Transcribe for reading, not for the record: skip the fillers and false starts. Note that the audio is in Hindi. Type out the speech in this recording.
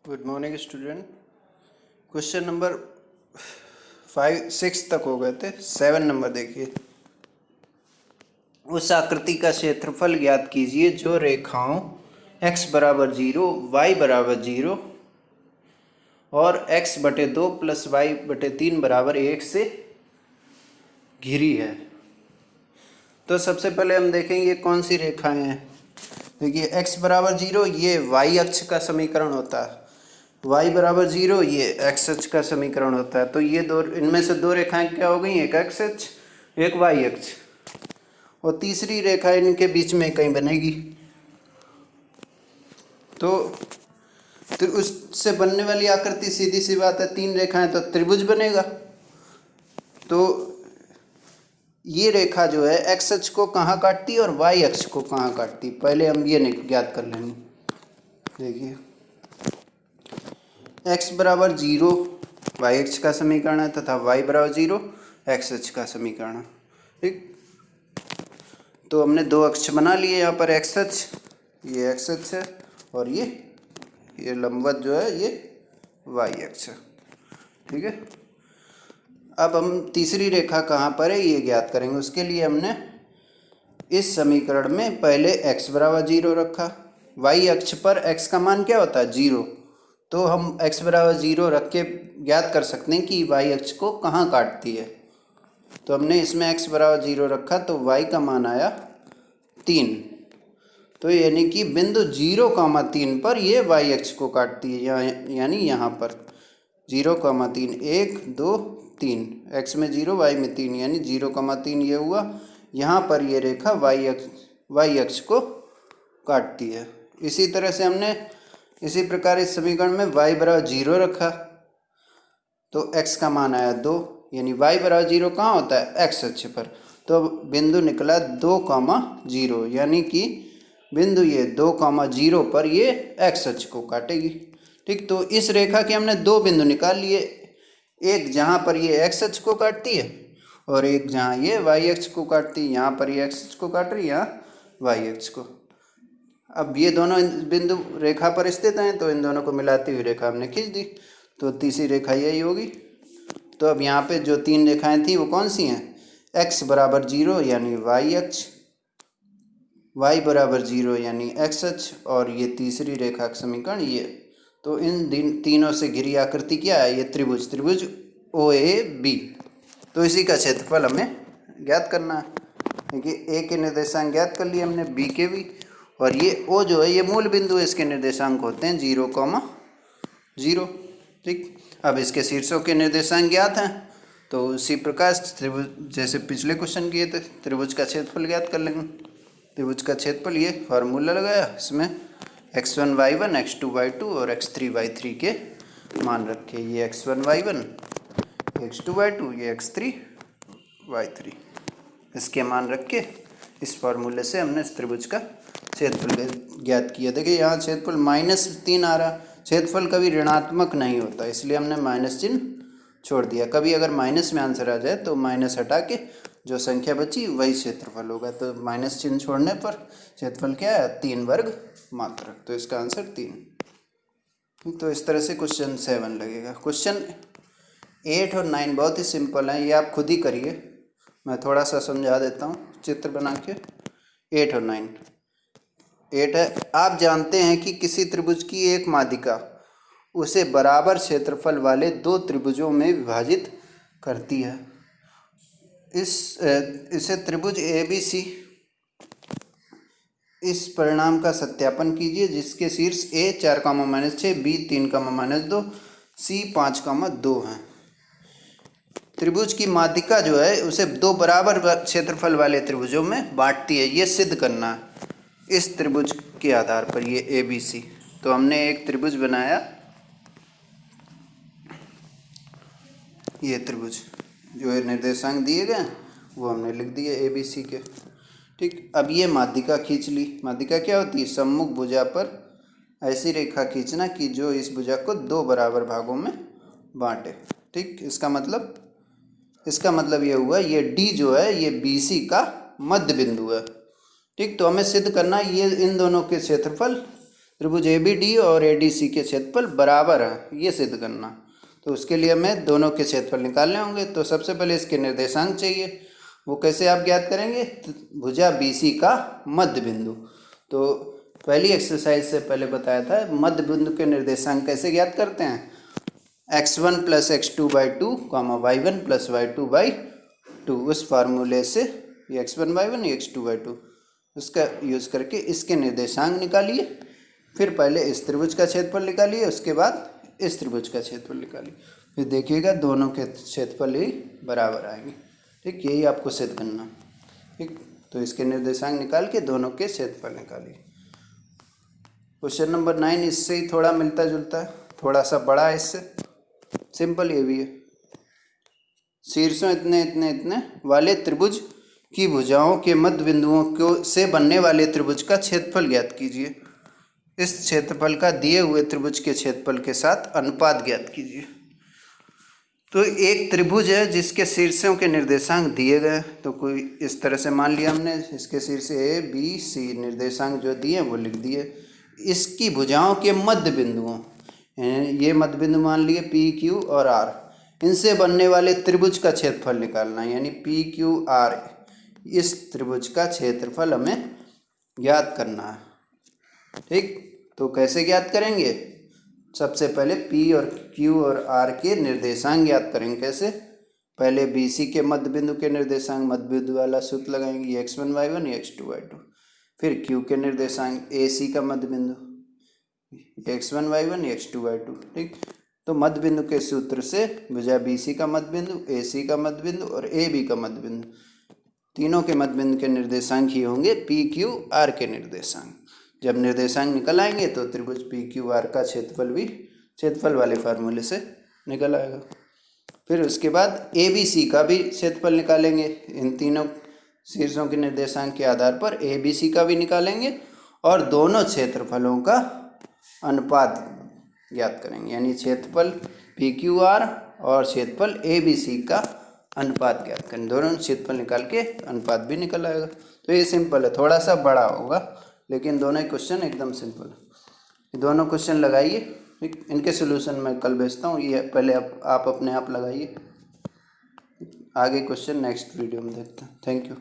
Good morning student. Question number 5 6 तक हो गए थे। 7 नंबर देखिए। उस आकृति का क्षेत्रफल ज्ञात कीजिए जो रेखाओं x बराबर 0, y बराबर 0 और x/2 + y/3 बराबर 1 से घिरी है। तो सबसे पहले हम देखेंगे ये कौन सी रेखाएं हैं। देखिए x बराबर 0 ये y अक्ष का समीकरण होता है, y बराबर 0 ये x अक्ष का समीकरण होता है। तो ये दो, इनमें से दो रेखाएं क्या हो गई, एक x अक्ष एक y अक्ष, और तीसरी रेखा इनके बीच में कहीं बनेगी। तो उससे बनने वाली आकृति सीधी सी बात है, तीन रेखाएं तो त्रिभुज बनेगा। तो ये रेखा जो है x अक्ष को कहाँ काटती है और y अक्ष को कहाँ काटती है, पहले हम ये ज्ञात कर लेंगे। देखिए x बराबर 0 y अक्ष का समीकरण है तथा y बराबर 0 x अक्ष का समीकरण है। ठीक, तो हमने दो अक्ष बना लिए यहाँ पर, x अक्ष, ये x अक्ष है और ये लंबवत जो है ये y अक्ष है। ठीक है, अब हम तीसरी रेखा कहाँ पर है ये ज्ञात करेंगे। उसके लिए हमने इस समीकरण में पहले x बराबर 0 रखा, y अक्ष पर x का मान क्या होता है 0, तो हम x बराबर 0 रख के ज्ञात कर सकते हैं कि y अक्ष को कहाँ काटती है। तो हमने इसमें x बराबर 0 रखा तो y का मान आया 3। तो यानी कि बिंदु 0,3 पर ये y अक्ष को काटती है, यानी यहाँ पर 0,3 1 2 3, x में 0 y में 3 यानी 0,3 ये हुआ। यहाँ पर ये रेखा y अक्ष को काटती है। इसी तरह से हमने इसी प्रकार इस समीकरण में y बराबर 0 रखा तो x का मान आया 2, यानी y बराबर 0 कहाँ होता है x अक्ष पर। तो बिंदु निकला 2,0, यानी कि बिंदु ये 2,0 पर ये x अक्ष को काटेगी। ठीक, तो इस रेखा के हमने दो बिंदु निकाल लिए, एक जहाँ पर ये x अक्ष को काटती है और एक जहाँ ये y अक्ष को काटती है। यहाँ पर ये x अक्ष को काट रही है, यहाँ y अक्ष को। अब ये दोनों बिंदु रेखा पर स्थित हैं तो इन दोनों को मिलाती हुई रेखा हमने खींच दी, तो तीसरी रेखा यही होगी। तो अब यहाँ पे जो तीन रेखाएं थी वो कौन सी हैं, x बराबर 0 यानी y अक्ष, y बराबर 0 यानी x अक्ष, और ये तीसरी रेखा का समीकरण ये। तो इन तीनों से घिरी आकृति क्या है, ये त्रिभुज OAB। तो इसी का क्षेत्रफल हमें ज्ञात करना है। देखिए a के निर्देशांक ज्ञात कर लिए हमने, b के भी, और ये O जो है ये मूल बिंदु है, इसके निर्देशांक होते हैं 0,0। ठीक, अब इसके शीर्षों के निर्देशांक ज्ञात हैं तो उसी प्रकार त्रिभुज जैसे पिछले क्वेश्चन किए थे त्रिभुज का क्षेत्रफल ज्ञात कर लेंगे। त्रिभुज का क्षेत्रफल ये फार्मूला लगाया, इसमें x1 y1 x2 y2 और x3 y3 के मान रखे। ये x1 y1 x2 y2 ये x3 y3, इसके मान रख के इस फार्मूले से हमने इस त्रिभुज का क्षेत्रफल ज्ञात किया। देखिए यहाँ क्षेत्रफल -3 आ रहा, क्षेत्रफल कभी ऋणात्मक नहीं होता इसलिए हमने माइनस चिन्ह छोड़ दिया। कभी अगर माइनस में आंसर आ जाए तो माइनस हटा के जो संख्या बची वही क्षेत्रफल होगा। तो माइनस चिन्ह छोड़ने पर क्षेत्रफल क्या है 3 वर्ग मात्रक, तो इसका आंसर 3। तो इस तरह से क्वेश्चन 7 लगेगा। क्वेश्चन 8 और 9 बहुत ही सिंपल हैं, ये आप खुद ही करिए, मैं थोड़ा सा समझा देता हूँ चित्र बना के। 8 और 9, 8 है, आप जानते हैं कि किसी त्रिभुज की एक माध्यिका उसे बराबर क्षेत्रफल वाले दो त्रिभुजों में विभाजित करती है। इसे त्रिभुज ABC, इस परिणाम का सत्यापन कीजिए जिसके शीर्ष A 4,-6, B 3,-2, C 5,2 हैं। त्रिभुज की माध्यिका जो है उसे दो बराबर क्षेत्रफल वाले त्रिभुजों में बांटती है, ये सिद्ध करना है इस त्रिभुज के आधार पर, ये ABC। तो हमने एक त्रिभुज बनाया, ये त्रिभुज जो है निर्देशांक दिए गए वो हमने लिख दिए ABC के। ठीक, अब ये माध्यिका खींच ली। माध्यिका क्या होती है, सम्मुख भुजा पर ऐसी रेखा खींचना कि जो इस भुजा को दो बराबर भागों में बांटे। ठीक, इसका मतलब ये हुआ ये D जो है ये BC का मध्य बिंदु है। ठीक, तो हमें सिद्ध करना ये इन दोनों के क्षेत्रफल त्रिभुज ABD और ADC के क्षेत्रफल बराबर हैं, ये सिद्ध करना। तो उसके लिए हमें दोनों के क्षेत्रफल निकालने होंगे। तो सबसे पहले इसके निर्देशांक चाहिए, वो कैसे आप ज्ञात करेंगे? भुजा BC का मध्य बिंदु। तो पहली एक्सरसाइज से पहले बताया था मध्य बिंदु के निर्देशांक कैसे ज्ञात करते हैं? x1 + x2/2, y1 + y2/2, उस फार्मूले से ये x1 y1 ये x2/2 उसका यूज़ करके इसके निर्देशांक निकालिए। फिर पहले इस त्रिभुज का क्षेत्रफल निकालिए, उसके बाद इस त्रिभुज का क्षेत्रफल निकालिए। फिर देखिएगा दोनों के क्षेत्रफल ही बराबर आएंगे। ठीक, यही आपको सिद्ध करना। ठीक, तो इसके निर्देशांक निकाल के दोनों के क्षेत्रफल निकालिए। क्वेश्चन नंबर 9 इससे ही थोड़ा मिलता जुलता है, थोड़ा सा बड़ा है इससे, सिंपल ये भी है। शीर्षों इतने इतने इतने वाले त्रिभुज की भुजाओं के मध्य बिंदुओं को से बनने वाले त्रिभुज का क्षेत्रफल ज्ञात कीजिए। इस क्षेत्रफल का दिए हुए त्रिभुज के क्षेत्रफल के साथ अनुपात ज्ञात कीजिए। तो एक त्रिभुज है जिसके शीर्षों के निर्देशांक दिए गए। तो कोई इस तरह से मान लिया हमने, इसके शीर्ष ABC निर्देशांक जो दिए वो लिख दिए। इसकी भुजाओं के मध्य बिंदुओं, ये मध्य बिंदु मान लिए PQ और R, इनसे बनने वाले त्रिभुज का क्षेत्रफल निकालना है, यानी PQR, इस त्रिभुज का क्षेत्रफल हमें ज्ञात करना है। ठीक, तो कैसे ज्ञात करेंगे? सबसे पहले P और Q और R के निर्देशांक ज्ञात करेंगे। कैसे? पहले BC के मध्य बिंदु के निर्देशांक, मध्य बिंदु वाला सूत्र लगाएंगे, ये x1 y1 ये x2 y2। फिर Q के निर्देशांक, AC का मध्य बिंदु, x1 y1 ये x2 y2। ठीक, तो मध्य बिंदु के सूत्र से भुजा BC का मध्य बिंदु, AC का मध्य बिंदु और AB का मध्य बिंदु, तीनों के मध्य बिंदु के निर्देशांक ही होंगे PQR के निर्देशांक। जब निर्देशांक निकल आएंगे तो त्रिभुज PQR का क्षेत्रफल भी क्षेत्रफल वाले फार्मूले से निकल आएगा। फिर उसके बाद ABC का भी क्षेत्रफल निकालेंगे। इन तीनों शीर्षों के निर्देशांक के आधार पर ABC का भी निकालेंगे और दोनों क्षेत्रफलों का अनुपात ज्ञात करेंगे, यानी क्षेत्रफल PQR और क्षेत्रफल ABC का अनुपात ज्ञात करें। दोनों क्षेत्रफल निकाल के अनुपात भी निकल आएगा। तो ये सिंपल है, थोड़ा सा बड़ा होगा लेकिन दोनों ही क्वेश्चन एकदम सिंपल है। दोनों क्वेश्चन लगाइए। ठीक, इनके सोल्यूशन मैं कल भेजता हूँ, ये पहले आप अपने आप लगाइए। आगे क्वेश्चन नेक्स्ट वीडियो में देखते हैं। Thank you.